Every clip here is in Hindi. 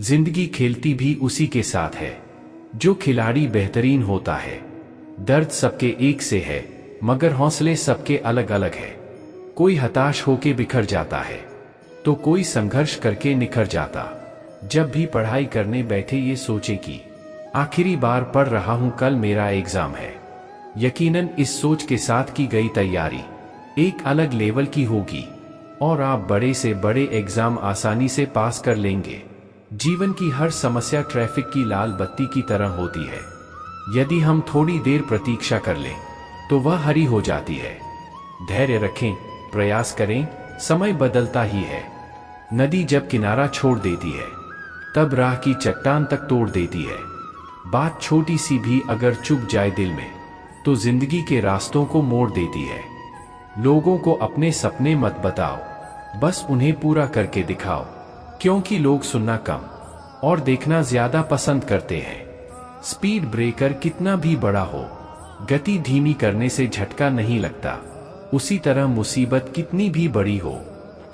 जिंदगी खेलती भी उसी के साथ है जो खिलाड़ी बेहतरीन होता है। दर्द सबके एक से है, मगर हौसले सबके अलग अलग है। कोई हताश होके बिखर जाता है तो कोई संघर्ष करके निखर जाता। जब भी पढ़ाई करने बैठे ये सोचे कि आखिरी बार पढ़ रहा हूं, कल मेरा एग्जाम है। यकीनन इस सोच के साथ की गई तैयारी एक अलग लेवल की होगी और आप बड़े से बड़े एग्जाम आसानी से पास कर लेंगे। जीवन की हर समस्या ट्रैफिक की लाल बत्ती की तरह होती है। यदि हम थोड़ी देर प्रतीक्षा कर लें तो वह हरी हो जाती है। धैर्य रखें, प्रयास करें, समय बदलता ही है। नदी जब किनारा छोड़ देती है तब राह की चट्टान तक तोड़ देती है। बात छोटी सी भी अगर चुभ जाए दिल में तो जिंदगी के रास्तों को मोड़ देती है। लोगों को अपने सपने मत बताओ, बस उन्हें पूरा करके दिखाओ, क्योंकि लोग सुनना कम और देखना ज्यादा पसंद करते हैं। स्पीड ब्रेकर कितना भी बड़ा हो, गति धीमी करने से झटका नहीं लगता। उसी तरह मुसीबत कितनी भी बड़ी हो,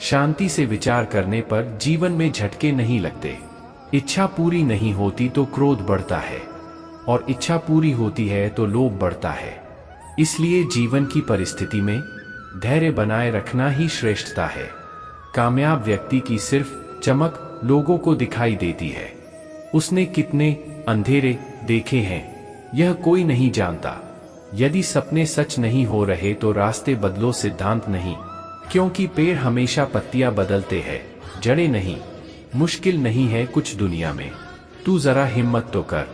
शांति से विचार करने पर जीवन में झटके नहीं लगते। इच्छा पूरी नहीं होती तो क्रोध बढ़ता है, और इच्छा पूरी होती है तो लोभ बढ़ता है। इसलिए जीवन की परिस्थिति में धैर्य बनाए रखना ही श्रेष्ठता है। कामयाब व्यक्ति की सिर्फ चमक लोगों को दिखाई देती है, उसने कितने अंधेरे देखे हैं यह कोई नहीं जानता। यदि सपने सच नहीं हो रहे तो रास्ते बदलो, सिद्धांत नहीं, क्योंकि पेड़ हमेशा पत्तियां बदलते हैं, जड़ें नहीं। मुश्किल नहीं है कुछ दुनिया में, तू जरा हिम्मत तो कर,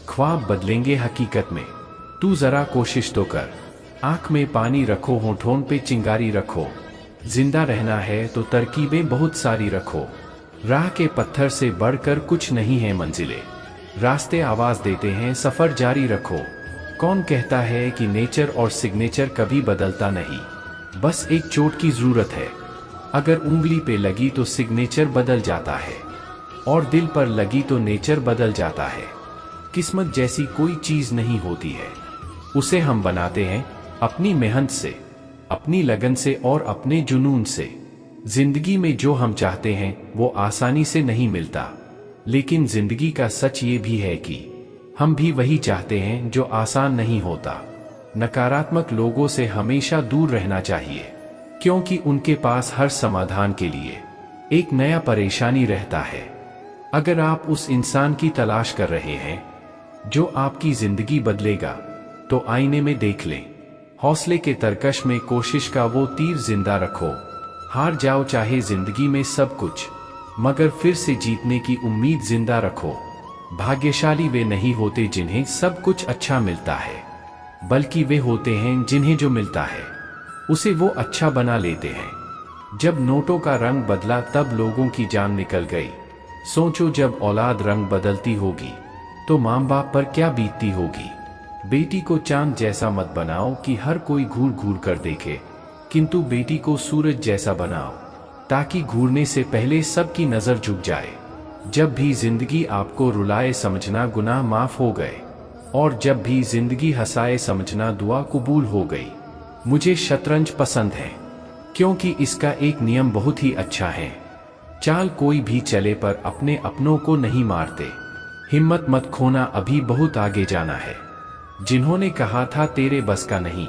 ख्वाब बदलेंगे हकीकत में। तू जरा कोशिश तो कर, आंख में पानी रखो, होठों पे चिंगारी रखो। जिंदा रहना है तो तरकीबें बहुत सारी रखो। राह के पत्थर से बढ़कर कुछ नहीं है मंजिलें, रास्ते आवाज देते हैं, सफर जारी रखो। कौन कहता है कि नेचर और सिग्नेचर कभी बदलता नहीं, बस एक चोट की जरूरत है। अगर उंगली पे लगी तो सिग्नेचर बदल जाता है, और दिल पर लगी तो नेचर बदल जाता है। किस्मत जैसी कोई चीज नहीं होती है, उसे हम बनाते हैं अपनी मेहनत से, अपनी लगन से और अपने जुनून से। जिंदगी में जो हम चाहते हैं वो आसानी से नहीं मिलता, लेकिन जिंदगी का सच ये भी है कि हम भी वही चाहते हैं जो आसान नहीं होता। नकारात्मक लोगों से हमेशा दूर रहना चाहिए, क्योंकि उनके पास हर समाधान के लिए एक नया परेशानी रहता है। अगर आप उस इंसान की तलाश कर रहे हैं जो आपकी जिंदगी बदलेगा, तो आईने में देख लें। हौसले के तरकश में कोशिश का वो तीर जिंदा रखो। हार जाओ चाहे जिंदगी में सब कुछ, मगर फिर से जीतने की उम्मीद जिंदा रखो। भाग्यशाली वे नहीं होते जिन्हें सब कुछ अच्छा मिलता है, बल्कि वे होते हैं जिन्हें जो मिलता है उसे वो अच्छा बना लेते हैं। जब नोटों का रंग बदला तब लोगों की जान निकल गई। सोचो जब औलाद रंग बदलती होगी तो माँ बाप पर क्या बीतती होगी। बेटी को चांद जैसा मत बनाओ कि हर कोई घूर घूर कर देखे, किंतु बेटी को सूरज जैसा बनाओ ताकि घूरने से पहले सबकी नजर झुक जाए। जब भी जिंदगी आपको रुलाए समझना गुनाह माफ हो गए, और जब भी जिंदगी हंसाए समझना दुआ कबूल हो गई। मुझे शतरंज पसंद है क्योंकि इसका एक नियम बहुत ही अच्छा है, चाल कोई भी चले पर अपने अपनों को नहीं मारते। हिम्मत मत खोना, अभी बहुत आगे जाना है। जिन्होंने कहा था तेरे बस का नहीं,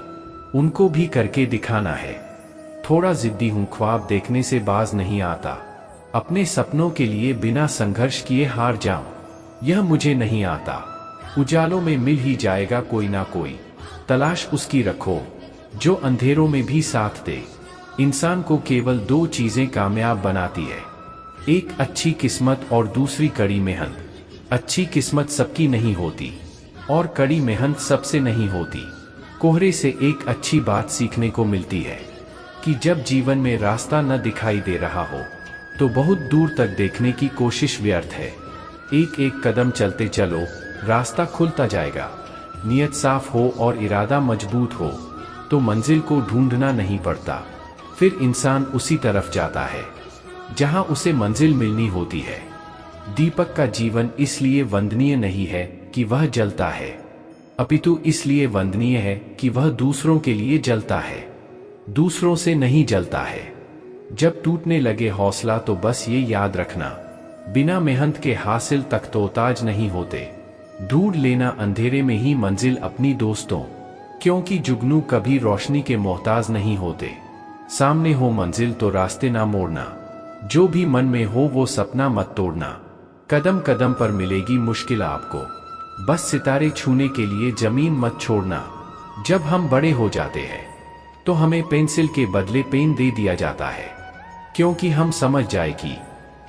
उनको भी करके दिखाना है। थोड़ा जिद्दी हूं, ख्वाब देखने से बाज नहीं आता। अपने सपनों के लिए बिना संघर्ष किए हार जाऊं, यह मुझे नहीं आता। उजालों में मिल ही जाएगा कोई ना कोई, तलाश उसकी रखो जो अंधेरों में भी साथ दे। इंसान को केवल दो चीजें कामयाब बनाती है, एक अच्छी किस्मत और दूसरी कड़ी मेहनत। अच्छी किस्मत सबकी नहीं होती और कड़ी मेहनत सबसे नहीं होती। कोहरे से एक अच्छी बात सीखने को मिलती है कि जब जीवन में रास्ता न दिखाई दे रहा हो तो बहुत दूर तक देखने की कोशिश व्यर्थ है। एक एक कदम चलते चलो, रास्ता खुलता जाएगा। नियत साफ हो और इरादा मजबूत हो तो मंजिल को ढूंढना नहीं पड़ता, फिर इंसान उसी तरफ जाता है जहां उसे मंजिल मिलनी होती है। दीपक का जीवन इसलिए वंदनीय नहीं है कि वह जलता है, अपितु इसलिए वंदनीय है कि वह दूसरों के लिए जलता है, दूसरों से नहीं जलता है। जब टूटने लगे हौसला तो बस ये याद रखना, बिना मेहनत के हासिल तख्तोताज नहीं होते। ढूंढ लेना अंधेरे में ही मंजिल अपनी दोस्तों, क्योंकि जुगनू कभी रोशनी के मोहताज नहीं होते। सामने हो मंजिल तो रास्ते ना मोड़ना, जो भी मन में हो वो सपना मत तोड़ना। कदम कदम पर मिलेगी मुश्किल आपको, बस सितारे छूने के लिए जमीन मत छोड़ना। जब हम बड़े हो जाते हैं तो हमें पेंसिल के बदले पेन दे दिया जाता है, क्योंकि हम समझ जाए कि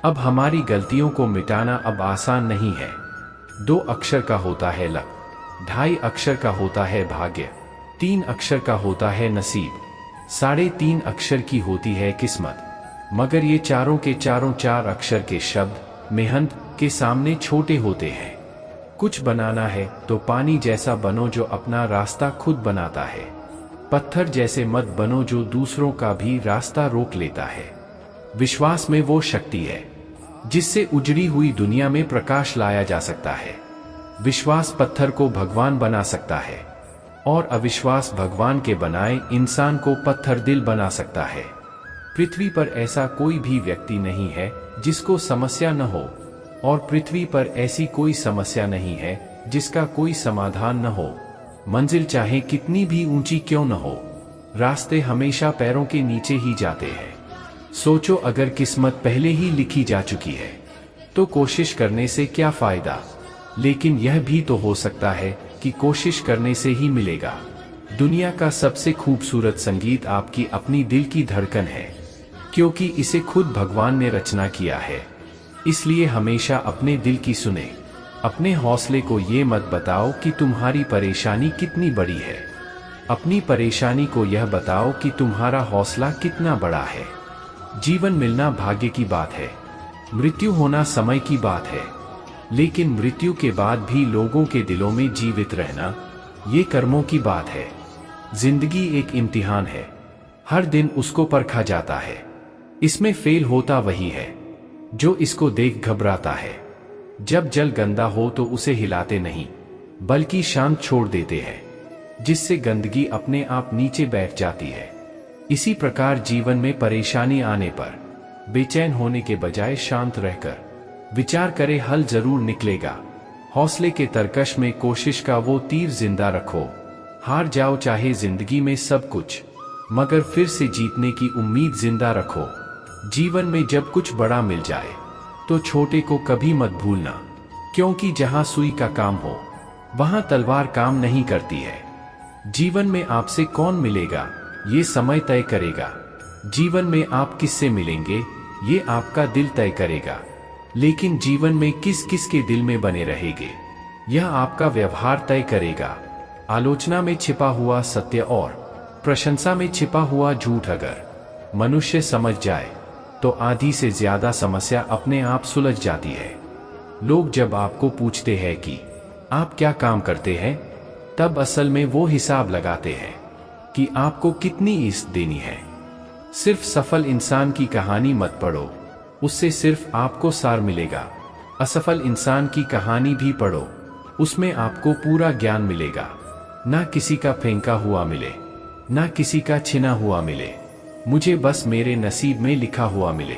अब हमारी गलतियों को मिटाना अब आसान नहीं है। 2 अक्षर का होता है लक, 2.5 अक्षर का होता है भाग्य, 3 अक्षर का होता है नसीब, 3.5 अक्षर की होती है किस्मत। मगर ये चारों के चारों 4 अक्षर के शब्द मेहनत के सामने छोटे होते हैं। कुछ बनाना है तो पानी जैसा बनो जो अपना रास्ता खुद बनाता है। पत्थर जैसे मत बनो जो दूसरों का भी रास्ता रोक लेता है। विश्वास में वो शक्ति है जिससे उजड़ी हुई दुनिया में प्रकाश लाया जा सकता है। विश्वास पत्थर को भगवान बना सकता है और अविश्वास भगवान के बनाए इंसान को पत्थर दिल बना सकता है। पृथ्वी पर ऐसा कोई भी व्यक्ति नहीं है जिसको समस्या न हो, और पृथ्वी पर ऐसी कोई समस्या नहीं है जिसका कोई समाधान न हो। मंजिल चाहे कितनी भी ऊंची क्यों न हो, रास्ते हमेशा पैरों के नीचे ही जाते हैं। सोचो, अगर किस्मत पहले ही लिखी जा चुकी है तो कोशिश करने से क्या फायदा। लेकिन यह भी तो हो सकता है कि कोशिश करने से ही मिलेगा। दुनिया का सबसे खूबसूरत संगीत आपकी अपनी दिल की धड़कन है, क्योंकि इसे खुद भगवान ने रचना किया है। इसलिए हमेशा अपने दिल की सुने। अपने हौसले को ये मत बताओ कि तुम्हारी परेशानी कितनी बड़ी है, अपनी परेशानी को यह बताओ कि तुम्हारा हौसला कितना बड़ा है। जीवन मिलना भाग्य की बात है, मृत्यु होना समय की बात है, लेकिन मृत्यु के बाद भी लोगों के दिलों में जीवित रहना ये कर्मों की बात है। जिंदगी एक इम्तिहान है, हर दिन उसको परखा जाता है। इसमें फेल होता वही है जो इसको देख घबराता है। जब जल गंदा हो तो उसे हिलाते नहीं बल्कि शांत छोड़ देते हैं, जिससे गंदगी अपने आप नीचे बैठ जाती है। इसी प्रकार जीवन में परेशानी आने पर बेचैन होने के बजाय शांत रहकर विचार करे, हल जरूर निकलेगा। हौसले के तरकश में कोशिश का वो तीर जिंदा रखो। हार जाओ चाहे जिंदगी में सब कुछ, मगर फिर से जीतने की उम्मीद जिंदा रखो। जीवन में जब कुछ बड़ा मिल जाए तो छोटे को कभी मत भूलना, क्योंकि जहां सुई का काम हो वहां तलवार काम नहीं करती है। जीवन में आपसे कौन मिलेगा ये समय तय करेगा। जीवन में आप किससे मिलेंगे ये आपका दिल तय करेगा। लेकिन जीवन में किस किस के दिल में बने रहेंगे यह आपका व्यवहार तय करेगा। आलोचना में छिपा हुआ सत्य और प्रशंसा में छिपा हुआ झूठ अगर मनुष्य समझ जाए तो आधी से ज्यादा समस्या अपने आप सुलझ जाती है। लोग जब आपको पूछते हैं कि आप क्या काम करते हैं, तब असल में वो हिसाब लगाते हैं कि आपको कितनी इज्जत देनी है। सिर्फ सफल इंसान की कहानी मत पढ़ो, उससे सिर्फ आपको सार मिलेगा। असफल इंसान की कहानी भी पढ़ो, उसमें आपको पूरा ज्ञान मिलेगा। ना किसी का फेंका हुआ मिले, ना किसी का छिना हुआ मिले, मुझे बस मेरे नसीब में लिखा हुआ मिले।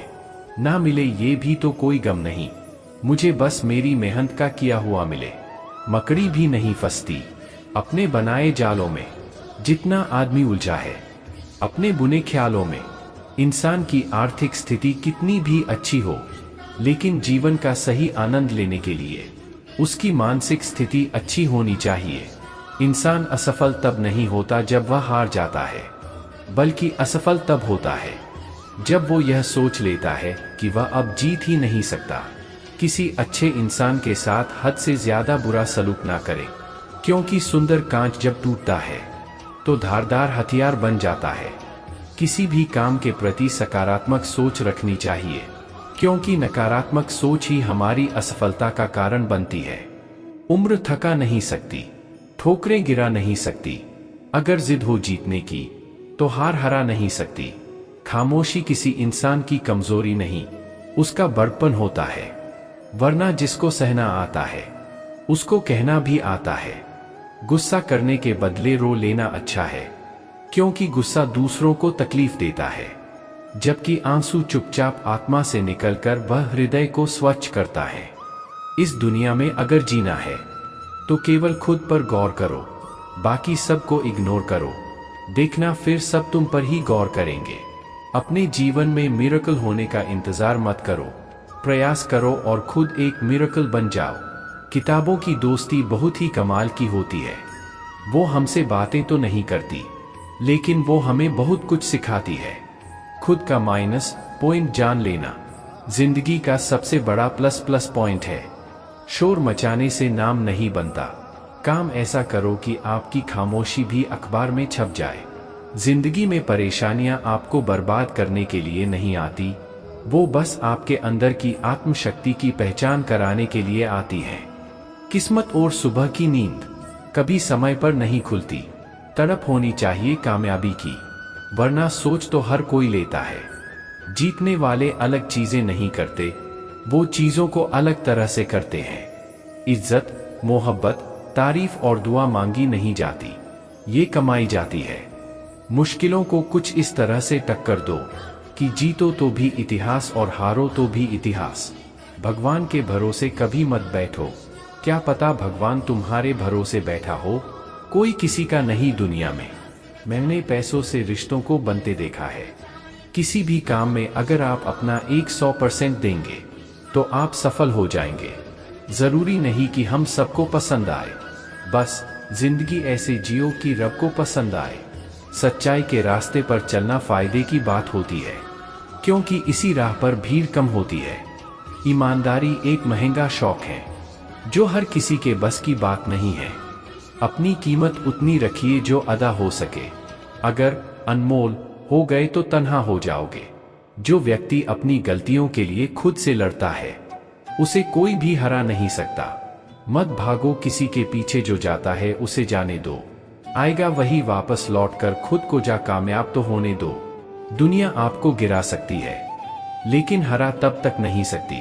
ना मिले ये भी तो कोई गम नहीं, मुझे बस मेरी मेहनत का किया हुआ मिले। मकड़ी भी नहीं फंसती अपने बनाए जालों में, जितना आदमी उलझा है अपने बुने ख्यालों में। इंसान की आर्थिक स्थिति कितनी भी अच्छी हो, लेकिन जीवन का सही आनंद लेने के लिए उसकी मानसिक स्थिति अच्छी होनी चाहिए। इंसान असफल तब नहीं होता जब वह हार जाता है, बल्कि असफल तब होता है जब वो यह सोच लेता है कि वह अब जीत ही नहीं सकता। किसी अच्छे इंसान के साथ हद से ज्यादा बुरा सलूक ना करें, क्योंकि सुंदर कांच जब टूटता है तो धारदार हथियार बन जाता है। किसी भी काम के प्रति सकारात्मक सोच रखनी चाहिए, क्योंकि नकारात्मक सोच ही हमारी असफलता का कारण बनती है। उम्र थका नहीं सकती, ठोकरें गिरा नहीं सकती। अगर जिद हो जीतने की तो हार हरा नहीं सकती। खामोशी किसी इंसान की कमजोरी नहीं, उसका बड़पन होता है। वरना जिसको सहना आता है उसको कहना भी आता है। गुस्सा करने के बदले रो लेना अच्छा है, क्योंकि गुस्सा दूसरों को तकलीफ देता है। जबकि आंसू चुपचाप आत्मा से निकलकर वह हृदय को स्वच्छ करता है। इस दुनिया में अगर जीना है तो केवल खुद पर गौर करो, बाकी सबको इग्नोर करो। देखना फिर सब तुम पर ही गौर करेंगे। अपने जीवन में मिरेकल होने का इंतजार मत करो, प्रयास करो और खुद एक मिरेकल बन जाओ। किताबों की दोस्ती बहुत ही कमाल की होती है। वो हमसे बातें तो नहीं करती, लेकिन वो हमें बहुत कुछ सिखाती है। खुद का माइनस पॉइंट जान लेना जिंदगी का सबसे बड़ा प्लस पॉइंट है। शोर मचाने से नाम नहीं बनता। काम ऐसा करो कि आपकी खामोशी भी अखबार में छप जाए। जिंदगी में परेशानियां आपको बर्बाद करने के लिए नहीं आती, वो बस आपके अंदर की आत्मशक्ति की पहचान कराने के लिए आती हैं। किस्मत और सुबह की नींद कभी समय पर नहीं खुलती। तड़प होनी चाहिए कामयाबी की, वरना सोच तो हर कोई लेता है। जीतने वाले अलग चीजें नहीं करते, वो चीजों को अलग तरह से करते हैं। इज्जत, मोहब्बत, तारीफ और दुआ मांगी नहीं जाती, ये कमाई जाती है। मुश्किलों को कुछ इस तरह से टक्कर दो कि जीतो तो भी इतिहास और हारो तो भी इतिहास। भगवान के भरोसे कभी मत बैठो, क्या पता भगवान तुम्हारे भरोसे बैठा हो। कोई किसी का नहीं दुनिया में। मैंने पैसों से रिश्तों को बनते देखा है। किसी भी काम में अगर आप अपना 100% देंगे तो आप सफल हो जाएंगे। जरूरी नहीं कि हम सबको पसंद आए, बस जिंदगी ऐसे जियो कि रब को पसंद आए। सच्चाई के रास्ते पर चलना फायदे की बात होती है, क्योंकि इसी राह पर भीड़ कम होती है। ईमानदारी एक महंगा शौक है जो हर किसी के बस की बात नहीं है। अपनी कीमत उतनी रखिए जो अदा हो सके। अगर अनमोल हो गए तो तन्हा हो जाओगे। जो व्यक्ति अपनी गलतियों के लिए खुद से लड़ता है उसे कोई भी हरा नहीं सकता। मत भागो किसी के पीछे, जो जाता है उसे जाने दो। आएगा वही वापस लौटकर, खुद को जा कामयाब तो होने दो। दुनिया आपको गिरा सकती है, लेकिन हरा तब तक नहीं सकती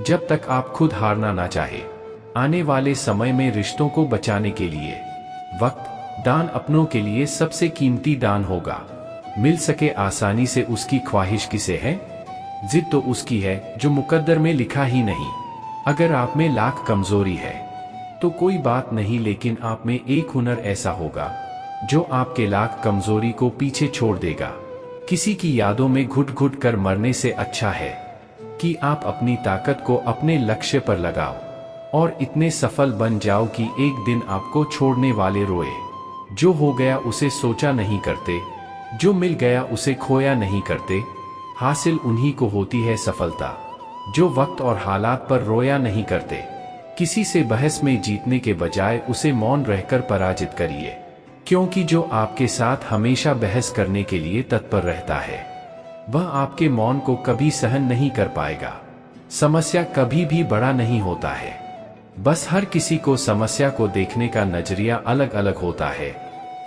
जब तक आप खुद हारना ना चाहे। आने वाले समय में रिश्तों को बचाने के लिए वक्त दान अपनों के लिए सबसे कीमती दान होगा। मिल सके आसानी से उसकी ख्वाहिश किसे है? जिद तो उसकी है जो मुकद्दर में लिखा ही नहीं। अगर आप में लाख कमजोरी है तो कोई बात नहीं, लेकिन आप में एक हुनर ऐसा होगा जो आपके लाख कमजोरी को पीछे छोड़ देगा। किसी की यादों में घुट घुट कर मरने से अच्छा है कि आप अपनी ताकत को अपने लक्ष्य पर लगाओ और इतने सफल बन जाओ कि एक दिन आपको छोड़ने वाले रोए। जो हो गया उसे सोचा नहीं करते, जो मिल गया उसे खोया नहीं करते। हासिल उन्हीं को होती है सफलता जो वक्त और हालात पर रोया नहीं करते। किसी से बहस में जीतने के बजाय उसे मौन रहकर पराजित करिए, क्योंकि जो आपके साथ हमेशा बहस करने के लिए तत्पर रहता है वह आपके मौन को कभी सहन नहीं कर पाएगा। समस्या कभी भी बड़ा नहीं होता है, बस हर किसी को समस्या को देखने का नजरिया अलग अलग होता है।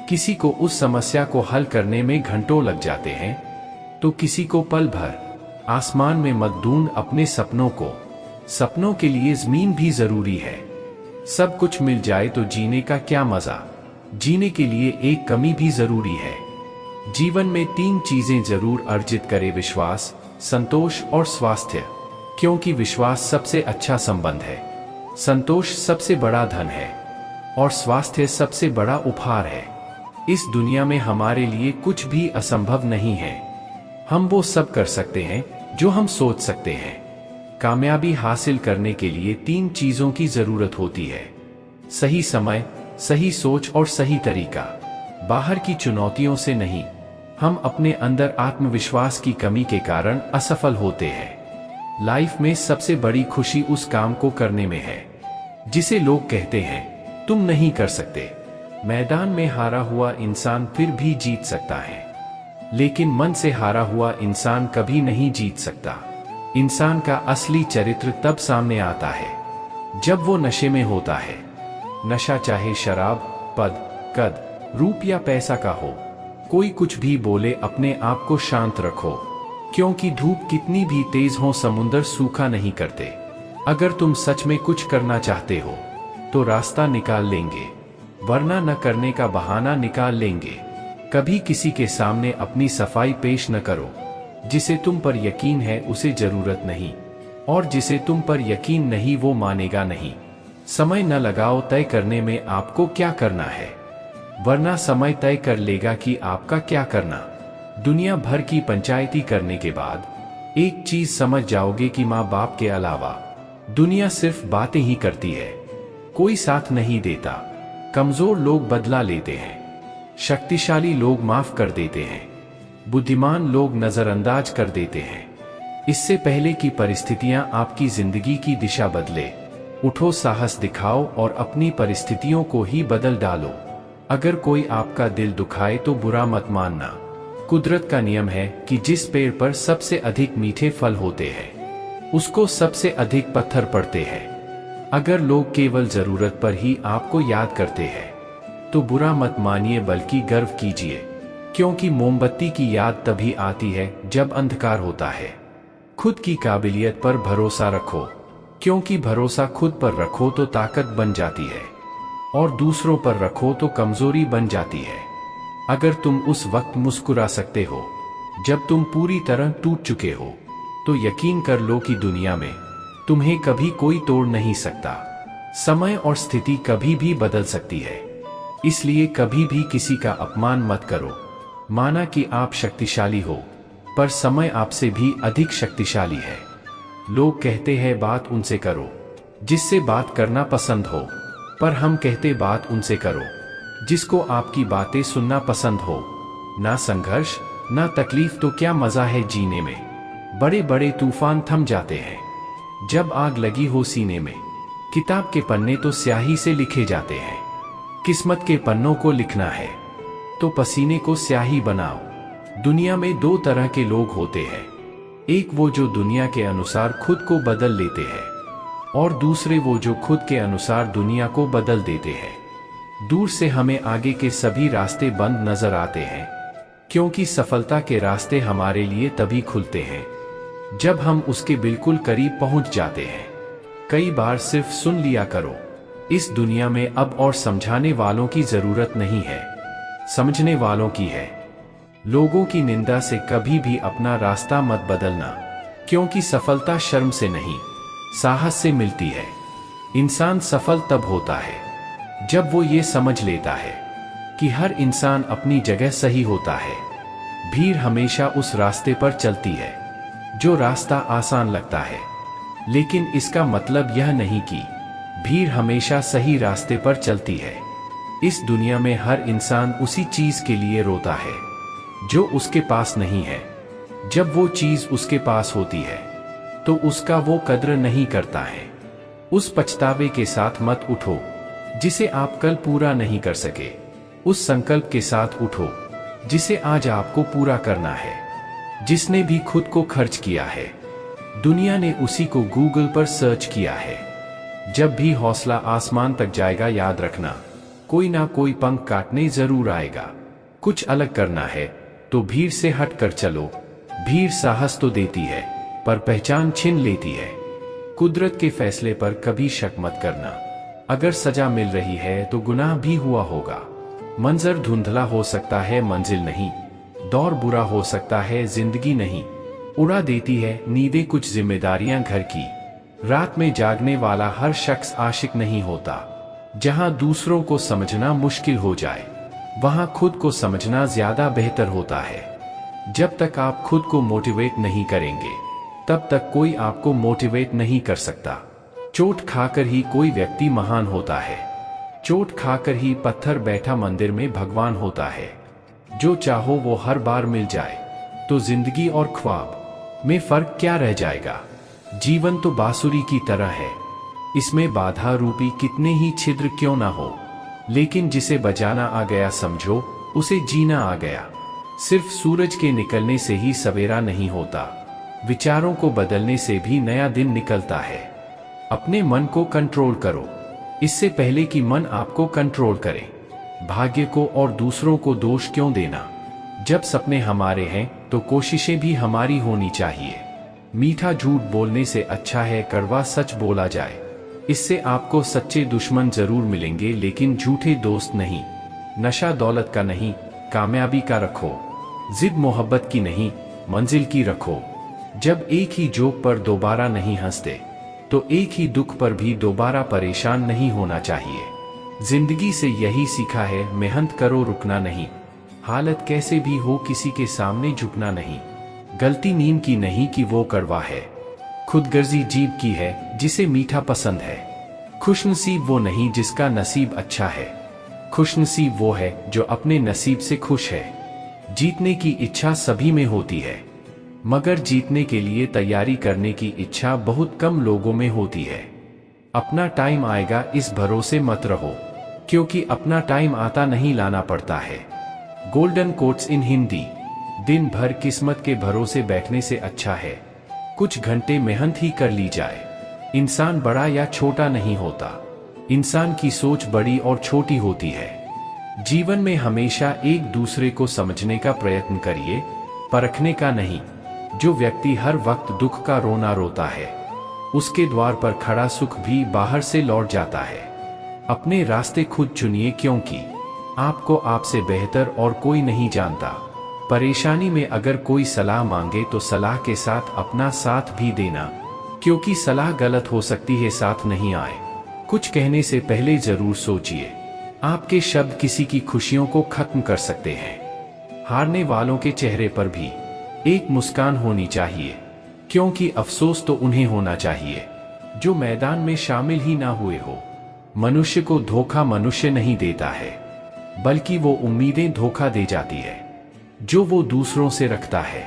किसी को उस समस्या को हल करने में घंटों लग जाते हैं तो किसी को पल भर। आसमान में मत ढूंढ अपने सपनों को, सपनों के लिए जमीन भी जरूरी है। सब कुछ मिल जाए तो जीने का क्या मजा, जीने के लिए एक कमी भी जरूरी है। जीवन में 3 चीजें जरूर अर्जित करें: विश्वास, संतोष और स्वास्थ्य। क्योंकि विश्वास सबसे अच्छा संबंध है, संतोष सबसे बड़ा धन है और स्वास्थ्य सबसे बड़ा उपहार है। इस दुनिया में हमारे लिए कुछ भी असंभव नहीं है। हम वो सब कर सकते हैं जो हम सोच सकते हैं। कामयाबी हासिल करने के लिए 3 चीजों की जरूरत होती है: सही समय, सही सोच और सही तरीका। बाहर की चुनौतियों से नहीं, हम अपने अंदर आत्मविश्वास की कमी के कारण असफल होते हैं। लाइफ में सबसे बड़ी खुशी उस काम को करने में है जिसे लोग कहते हैं तुम नहीं कर सकते। मैदान में हारा हुआ इंसान फिर भी जीत सकता है, लेकिन मन से हारा हुआ इंसान कभी नहीं जीत सकता। इंसान का असली चरित्र तब सामने आता है जब वो नशे में होता है। नशा चाहे शराब, पद, कद, रूप या पैसा का हो। कोई कुछ भी बोले, अपने आप को शांत रखो, क्योंकि धूप कितनी भी तेज हो समुंदर सूखा नहीं करते। अगर तुम सच में कुछ करना चाहते हो तो रास्ता निकाल लेंगे, वरना न करने का बहाना निकाल लेंगे। कभी किसी के सामने अपनी सफाई पेश न करो। जिसे तुम पर यकीन है उसे जरूरत नहीं, और जिसे तुम पर यकीन नहीं वो मानेगा नहीं। समय न लगाओ तय करने में आपको क्या करना है, वरना समय तय कर लेगा कि आपका क्या करना। दुनिया भर की पंचायती करने के बाद एक चीज समझ जाओगे कि माँ बाप के अलावा दुनिया सिर्फ बातें ही करती है, कोई साथ नहीं देता। कमजोर लोग बदला लेते हैं, शक्तिशाली लोग माफ कर देते हैं, बुद्धिमान लोग नजरअंदाज कर देते हैं। इससे पहले कि परिस्थितियां आपकी जिंदगी की दिशा बदले, उठो, साहस दिखाओ और अपनी परिस्थितियों को ही बदल डालो। अगर कोई आपका दिल दुखाए तो बुरा मत मानना। कुदरत का नियम है कि जिस पेड़ पर सबसे अधिक मीठे फल होते हैं उसको सबसे अधिक पत्थर पड़ते हैं। अगर लोग केवल जरूरत पर ही आपको याद करते हैं तो बुरा मत मानिए बल्कि गर्व कीजिए, क्योंकि मोमबत्ती की याद तभी आती है जब अंधकार होता है। खुद की काबिलियत पर भरोसा रखो, क्योंकि भरोसा खुद पर रखो तो ताकत बन जाती है और दूसरों पर रखो तो कमजोरी बन जाती है। अगर तुम उस वक्त मुस्कुरा सकते हो जब तुम पूरी तरह टूट चुके हो, तो यकीन कर लो कि दुनिया में तुम्हें कभी कोई तोड़ नहीं सकता। समय और स्थिति कभी भी बदल सकती है, इसलिए कभी भी किसी का अपमान मत करो। माना कि आप शक्तिशाली हो, पर समय आपसे भी अधिक शक्तिशाली है। लोग कहते हैं बात उनसे करो जिससे बात करना पसंद हो, पर हम कहते बात उनसे करो जिसको आपकी बातें सुनना पसंद हो। ना संघर्ष ना तकलीफ तो क्या मजा है जीने में। बड़े बड़े तूफान थम जाते हैं जब आग लगी हो सीने में। किताब के पन्ने तो स्याही से लिखे जाते हैं, किस्मत के पन्नों को लिखना है तो पसीने को स्याही बनाओ। दुनिया में दो तरह के लोग होते हैं, एक वो जो दुनिया के अनुसार खुद को बदल लेते हैं, और दूसरे वो जो खुद के अनुसार दुनिया को बदल देते हैं। दूर से हमें आगे के सभी रास्ते बंद नजर आते हैं, क्योंकि सफलता के रास्ते हमारे लिए तभी खुलते हैं जब हम उसके बिल्कुल करीब पहुंच जाते हैं। कई बार सिर्फ सुन लिया करो। इस दुनिया में अब और समझाने वालों की जरूरत नहीं है, समझने वालों की है। लोगों की निंदा से कभी भी अपना रास्ता मत बदलना, क्योंकि सफलता शर्म से नहीं साहस से मिलती है। इंसान सफल तब होता है जब वो ये समझ लेता है कि हर इंसान अपनी जगह सही होता है। भीड़ हमेशा उस रास्ते पर चलती है जो रास्ता आसान लगता है, लेकिन इसका मतलब यह नहीं कि भीड़ हमेशा सही रास्ते पर चलती है। इस दुनिया में हर इंसान उसी चीज के लिए रोता है जो उसके पास नहीं है। जब वो चीज उसके पास होती है तो उसका वो कद्र नहीं करता है। उस पछतावे के साथ मत उठो जिसे आप कल पूरा नहीं कर सके। उस संकल्प के साथ उठो जिसे आज आपको पूरा करना है। जिसने भी खुद को खर्च किया है, दुनिया ने उसी को गूगल पर सर्च किया है। जब भी हौसला आसमान तक जाएगा, याद रखना कोई ना कोई पंख काटने जरूर आएगा। कुछ अलग करना है तो भीड़ से हट कर चलो। भीड़ साहस तो देती है पर पहचान छीन लेती है। कुदरत के फैसले पर कभी शक मत करना। अगर सजा मिल रही है तो गुनाह भी हुआ होगा। मंजर धुंधला हो सकता है, मंजिल नहीं। दौर बुरा हो सकता है, जिंदगी नहीं। उड़ा देती है नींदें कुछ जिम्मेदारियां घर की। रात में जागने वाला हर शख्स आशिक नहीं होता। जहां दूसरों को समझना मुश्किल हो जाए, वहां खुद को समझना ज्यादा बेहतर होता है। जब तक आप खुद को मोटिवेट नहीं करेंगे, तब तक कोई आपको मोटिवेट नहीं कर सकता। चोट खाकर ही कोई व्यक्ति महान होता है। चोट खाकर ही पत्थर बैठा मंदिर में भगवान होता है। जो चाहो वो हर बार मिल जाए तो जिंदगी और ख्वाब में फर्क क्या रह जाएगा। जीवन तो बांसुरी की तरह है, इसमें बाधा रूपी कितने ही छिद्र क्यों ना हो, लेकिन जिसे बजाना आ गया समझो उसे जीना आ गया। सिर्फ सूरज के निकलने से ही सवेरा नहीं होता, विचारों को बदलने से भी नया दिन निकलता है। अपने मन को कंट्रोल करो, इससे पहले कि मन आपको कंट्रोल करे। भाग्य को और दूसरों को दोष क्यों देना। जब सपने हमारे हैं तो कोशिशें भी हमारी होनी चाहिए। मीठा झूठ बोलने से अच्छा है कड़वा सच बोला जाए। इससे आपको सच्चे दुश्मन जरूर मिलेंगे, लेकिन झूठे दोस्त नहीं। नशा दौलत का नहीं, कामयाबी का रखो। जिद मोहब्बत की नहीं, मंजिल की रखो। जब एक ही जोक पर दोबारा नहीं हंसते तो एक ही दुख पर भी दोबारा परेशान नहीं होना चाहिए। जिंदगी से यही सीखा है, मेहनत करो, रुकना नहीं। हालत कैसे भी हो, किसी के सामने झुकना नहीं। गलती नींद की नहीं कि वो कड़वा है, खुदगर्जी जीभ की है जिसे मीठा पसंद है। खुशनसीब वो नहीं जिसका नसीब अच्छा है, खुशनसीब वो है जो अपने नसीब से खुश है। जीतने की इच्छा सभी में होती है, मगर जीतने के लिए तैयारी करने की इच्छा बहुत कम लोगों में होती है। अपना टाइम आएगा इस भरोसे मत रहो, क्योंकि अपना टाइम आता नहीं, लाना पड़ता है। Golden quotes in Hindi. दिन भर किस्मत के भरोसे बैठने से अच्छा है कुछ घंटे मेहनत ही कर ली जाए। इंसान बड़ा या छोटा नहीं होता, इंसान की सोच बड़ी और छोटी होती है। जीवन में हमेशा एक दूसरे को समझने का प्रयत्न करिए, परखने का नहीं। जो व्यक्ति हर वक्त दुख का रोना रोता है, उसके द्वार पर खड़ा सुख भी बाहर से लौट जाता है। अपने रास्ते खुद चुनिए, क्योंकि आपको आपसे बेहतर और कोई नहीं जानता। परेशानी में अगर कोई सलाह मांगे तो सलाह के साथ अपना साथ भी देना, क्योंकि सलाह गलत हो सकती है, साथ नहीं आए। कुछ कहने से पहले जरूर सोचिए, आपके शब्द किसी की खुशियों को खत्म कर सकते हैं। हारने वालों के चेहरे पर भी एक मुस्कान होनी चाहिए, क्योंकि अफसोस तो उन्हें होना चाहिए जो मैदान में शामिल ही ना हुए हो। मनुष्य को धोखा मनुष्य नहीं देता है, बल्कि वो उम्मीदें धोखा दे जाती है जो वो दूसरों से रखता है।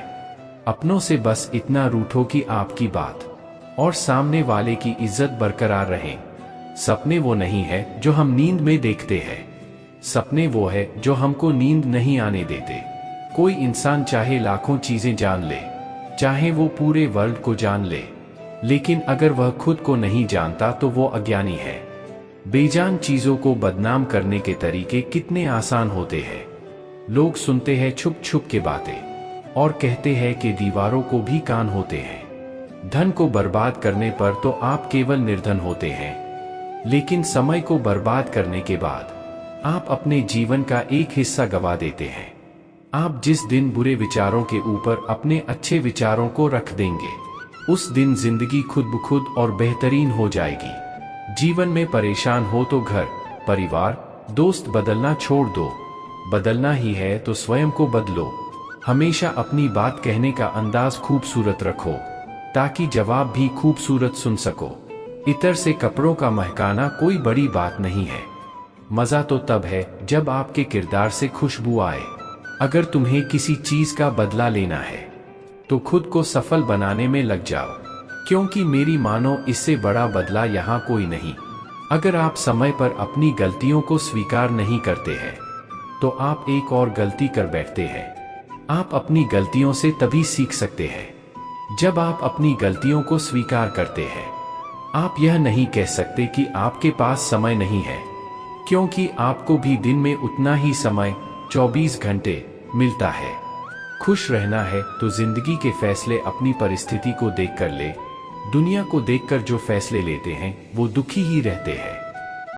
अपनों से बस इतना रूठो कि आपकी बात और सामने वाले की इज्जत बरकरार रहे। सपने वो नहीं है जो हम नींद में देखते हैं, सपने वो है जो हमको नींद नहीं आने देते। कोई इंसान चाहे लाखों चीजें जान ले, चाहे वो पूरे वर्ल्ड को जान ले, लेकिन अगर वह खुद को नहीं जानता तो वो अज्ञानी है। बेजान चीजों को बदनाम करने के तरीके कितने आसान होते हैं। लोग सुनते हैं छुप छुप के बातें और कहते हैं कि दीवारों को भी कान होते हैं। धन को बर्बाद करने पर तो आप केवल निर्धन होते हैं, लेकिन समय को बर्बाद करने के बाद आप अपने जीवन का एक हिस्सा गवा देते हैं। आप जिस दिन बुरे विचारों के ऊपर अपने अच्छे विचारों को रख देंगे, उस दिन जिंदगी खुद ब खुद और बेहतरीन हो जाएगी। जीवन में परेशान हो तो घर, परिवार, दोस्त बदलना छोड़ दो। बदलना ही है तो स्वयं को बदलो। हमेशा अपनी बात कहने का अंदाज खूबसूरत रखो, ताकि जवाब भी खूबसूरत सुन सको। इतर से कपड़ों का महकाना कोई बड़ी बात नहीं है। मजा तो तब है जब आपके किरदार से खुशबू आए। अगर तुम्हें किसी चीज का बदला लेना है तो खुद को सफल बनाने में लग जाओ, क्योंकि मेरी मानो इससे बड़ा बदला यहाँ कोई नहीं। अगर आप समय पर अपनी गलतियों को स्वीकार नहीं करते हैं तो आप एक और गलती कर बैठते हैं। आप अपनी गलतियों से तभी सीख सकते हैं जब आप अपनी गलतियों को स्वीकार करते हैं। आप यह नहीं कह सकते कि आपके पास समय नहीं है, क्योंकि आपको भी दिन में उतना ही समय 24 घंटे मिलता है। खुश रहना है तो जिंदगी के फैसले अपनी परिस्थिति को देखकर ले। दुनिया को देखकर जो फैसले लेते हैं वो दुखी ही रहते हैं।